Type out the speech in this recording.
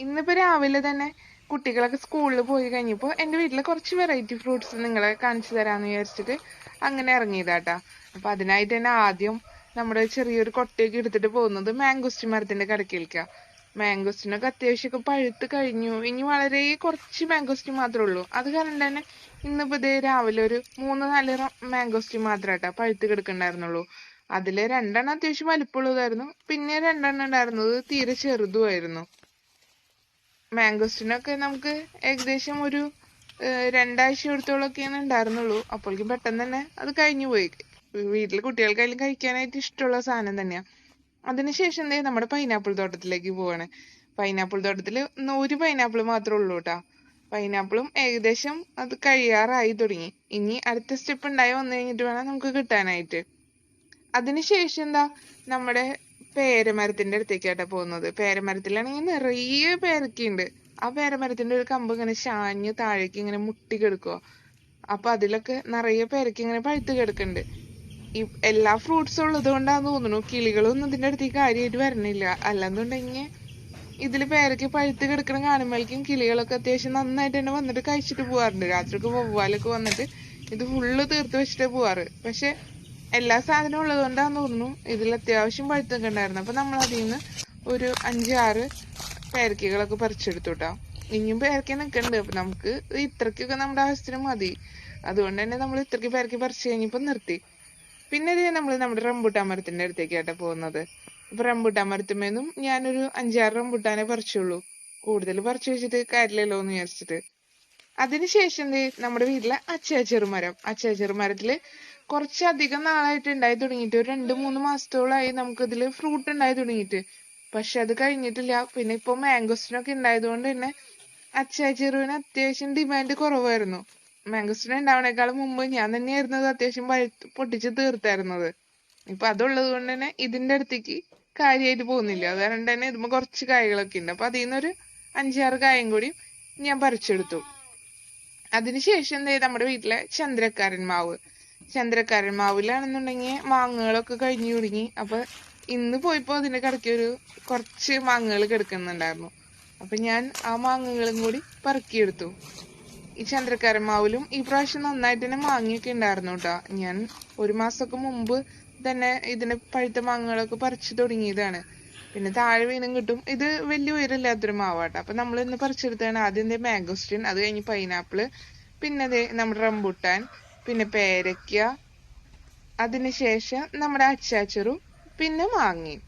ഇന്നിപ്പോ രാവിലെ തന്നെ കുട്ടികളൊക്കെ സ്കൂളിൽ പോയി കഴിഞ്ഞപ്പോ എന്റെ വീട്ടിലെ കുറച്ച് വെറൈറ്റി ഫ്രൂട്ട്സ് നിങ്ങളെ കാണിച്ചു തരാന്ന് വിചാരിച്ചിട്ട് അങ്ങനെ ഇറങ്ങിയതാട്ടാ. അപ്പൊ അതിനായിട്ട് തന്നെ ആദ്യം നമ്മുടെ ചെറിയൊരു കൊട്ടയൊക്കെ എടുത്തിട്ട് പോകുന്നത് മാംഗോസ്റ്റിൻ മരത്തിന്റെ കടക്കിലേക്കാ. മാംഗോസ്റ്റിനൊക്കെ അത്യാവശ്യമൊക്കെ പഴുത്ത് കഴിഞ്ഞു. ഇനി വളരെ കുറച്ച് മാംഗോസ്റ്റിൻ മാത്രമേ ഉള്ളൂ. അത് കാരണം തന്നെ ഇന്നിപ്പോ ഇതേ രാവിലെ ഒരു 3-4 മാംഗോസ്റ്റിൻ മാത്രാട്ടാ പഴുത്ത് കിടക്കണ്ടായിരുന്നുള്ളൂ. അതില് 2 അത്യാവശ്യം വലിപ്പമുള്ളതായിരുന്നു, പിന്നെ 2 ഉണ്ടായിരുന്നത് തീരെ ചെറുതുമായിരുന്നു. മാംഗോസ്റ്റിനൊക്കെ നമുക്ക് ഏകദേശം ഒരു 2 ആഴ്ചയോളൊക്കെയാണ് ഉണ്ടായിരുന്നുള്ളൂ. അപ്പോഴേക്കും പെട്ടെന്ന് തന്നെ അത് കഴിഞ്ഞു പോയി. വീട്ടിൽ കുട്ടികൾക്കായാലും കഴിക്കാനായിട്ട് ഇഷ്ടമുള്ള സാധനം തന്നെയാ. അതിനുശേഷം നമ്മുടെ പൈനാപ്പിൾ തോട്ടത്തിലേക്ക് പോവാണ്. പൈനാപ്പിൾ തോട്ടത്തില് ഒരു പൈനാപ്പിൾ മാത്രമേ ഉള്ളൂ കേട്ടാ. പൈനാപ്പിളും ഏകദേശം അത് കഴിയാറായി തുടങ്ങി. ഇനി അടുത്ത സ്റ്റെപ്പ് ഉണ്ടായി വന്നു കഴിഞ്ഞിട്ട് വേണം നമുക്ക് കിട്ടാനായിട്ട്. അതിനുശേഷം നമ്മുടെ പേരമരത്തിന്റെ അടുത്തേക്കാട്ടാ പോകുന്നത്. പേരമരത്തിലാണെങ്കിൽ നിറയെ പേരക്കയുണ്ട്. ആ പേരമരത്തിന്റെ ഒരു കമ്പ് ഇങ്ങനെ ചാഞ്ഞ് താഴേക്ക് ഇങ്ങനെ മുട്ടി കിടക്കുക. അപ്പൊ അതിലൊക്കെ നിറയെ പേരക്ക ഇങ്ങനെ പഴുത്ത് കിടക്കുന്നുണ്ട്. ഈ എല്ലാ ഫ്രൂട്ട്സും ഉള്ളത് കൊണ്ടാന്ന് തോന്നുന്നു കിളികളൊന്നും ഇതിന്റെ അടുത്തേക്ക് കാര്യമായിട്ട് വരണില്ല. അല്ലെന്നുണ്ടെങ്കിൽ ഇതില് പേരക്ക പഴുത്ത് കിടക്കണ കാണുമ്പോഴേക്കും കിളികളൊക്കെ അത്യാവശ്യം നന്നായിട്ട് തന്നെ വന്നിട്ട് കഴിച്ചിട്ട് പോവാറുണ്ട്. രാത്രിയൊക്കെ വവ്വാലൊക്കെ വന്നിട്ട് ഇത് ഫുള്ള് തീർത്ത് വെച്ചിട്ടേ പോവാറ്. പക്ഷെ എല്ലാ സാധനവും ഉള്ളത് കൊണ്ടാന്ന് തോന്നുന്നു ഇതിൽ അത്യാവശ്യം പഴുത്തൊക്കെ ഉണ്ടായിരുന്നു. അപ്പൊ നമ്മൾ അതിൽ നിന്ന് ഒരു 5-6 പേരക്കകളൊക്കെ പറിച്ചെടുത്തു കേട്ടോ. ഇനിയും പേരക്ക നിൽക്കുന്നുണ്ട്. അപ്പൊ നമുക്ക് ഇത്രക്കൊക്കെ നമ്മുടെ ആവശ്യത്തിന് മതി. അതുകൊണ്ട് തന്നെ നമ്മൾ ഇത്രക്ക് പേരക്ക പറിച്ചു കഴിഞ്ഞപ്പോ നിർത്തി. പിന്നെ നമ്മൾ നമ്മുടെ റംബൂട്ടാൻ മരത്തിന്റെ അടുത്തേക്കാട്ടാ പോകുന്നത്. അപ്പൊ റംബൂട്ടാൻ മരത്തുമേന്നും ഞാനൊരു 5-6 റംബൂട്ടാനെ പറിച്ചുള്ളൂ. കൂടുതൽ പറിച്ചു വെച്ചിട്ട് കാര്യമില്ലല്ലോ എന്ന് വിചാരിച്ചിട്ട്. അതിനുശേഷം നമ്മുടെ വീട്ടിലെ അച്ചാച്ചെറുമരത്തില് കുറച്ചധികം നാളായിട്ട് ഉണ്ടായി തുടങ്ങിയിട്ട് ഒരു 2-3 മാസത്തോളമായി നമുക്ക് ഇതില് ഫ്രൂട്ട് ഉണ്ടായി തുടങ്ങിയിട്ട്. പക്ഷെ അത് കഴിഞ്ഞിട്ടില്ല. പിന്നെ ഇപ്പൊ മാംഗോസ്റ്റിനൊക്കെ ഉണ്ടായതുകൊണ്ട് തന്നെ അച്ചാച്ചെറുവിന് അത്യാവശ്യം ഡിമാൻഡ് കുറവായിരുന്നു. മാംഗോസ്റ്റിൻ ഉണ്ടാവണേക്കാളും മുമ്പ് ഞാൻ തന്നെയായിരുന്നു അത് അത്യാവശ്യം പൊട്ടിച്ച് തീർത്തായിരുന്നത്. ഇപ്പൊ അതുള്ളത് കൊണ്ട് തന്നെ ഇതിന്റെ അടുത്തേക്ക് കാര്യമായിട്ട് പോകുന്നില്ല. അതുകൊണ്ട് തന്നെ ഇതുമ്പോ കുറച്ച് കായകളൊക്കെ ഉണ്ട്. അപ്പൊ അതിൽ നിന്നൊരു 5-6 കായും കൂടി ഞാൻ പറിച്ചെടുത്തു. അതിനുശേഷം നമ്മുടെ വീട്ടിലെ ചന്ദ്രക്കാരൻ മാവിലാണെന്നുണ്ടെങ്കിൽ മാങ്ങകളൊക്കെ കഴിഞ്ഞു തുടങ്ങി. അപ്പൊ ഇന്ന് പോയപ്പോ അതിന്റെ കടയ്ക്ക് കുറച്ച് മാങ്ങകൾ കിടക്കുന്നുണ്ടായിരുന്നു. അപ്പൊ ഞാൻ ആ മാങ്ങകളും കൂടി പറക്കിയെടുത്തു. ഈ ചന്ദ്രക്കാരൻ മാവിലും ഈ പ്രാവശ്യം നന്നായിട്ട് തന്നെ മാങ്ങയൊക്കെ ഉണ്ടായിരുന്നു കേട്ടോ. ഞാൻ 1 മാസമൊക്കെ മുമ്പ് തന്നെ ഇതിന് പഴുത്ത മാങ്ങകളൊക്കെ പറിച്ചു തുടങ്ങിയതാണ്. പിന്നെ താഴെ വീണ്ടും കിട്ടും. ഇത് വലിയ ഉയരമില്ലാത്തൊരു മാവാട്ടോ. അപ്പൊ നമ്മൾ ഇന്ന് പറിച്ചെടുത്താണ് ആദ്യം മാംഗോസ്റ്റിൻ, അത് കഴിഞ്ഞ് പൈനാപ്പിള്, പിന്നെ നമ്മുടെ റംബുട്ടാൻ, പിന്നെ പേരയ്ക്ക, അതിനുശേഷം നമ്മുടെ അച്ചാച്ചറും, പിന്നെ മാങ്ങയും.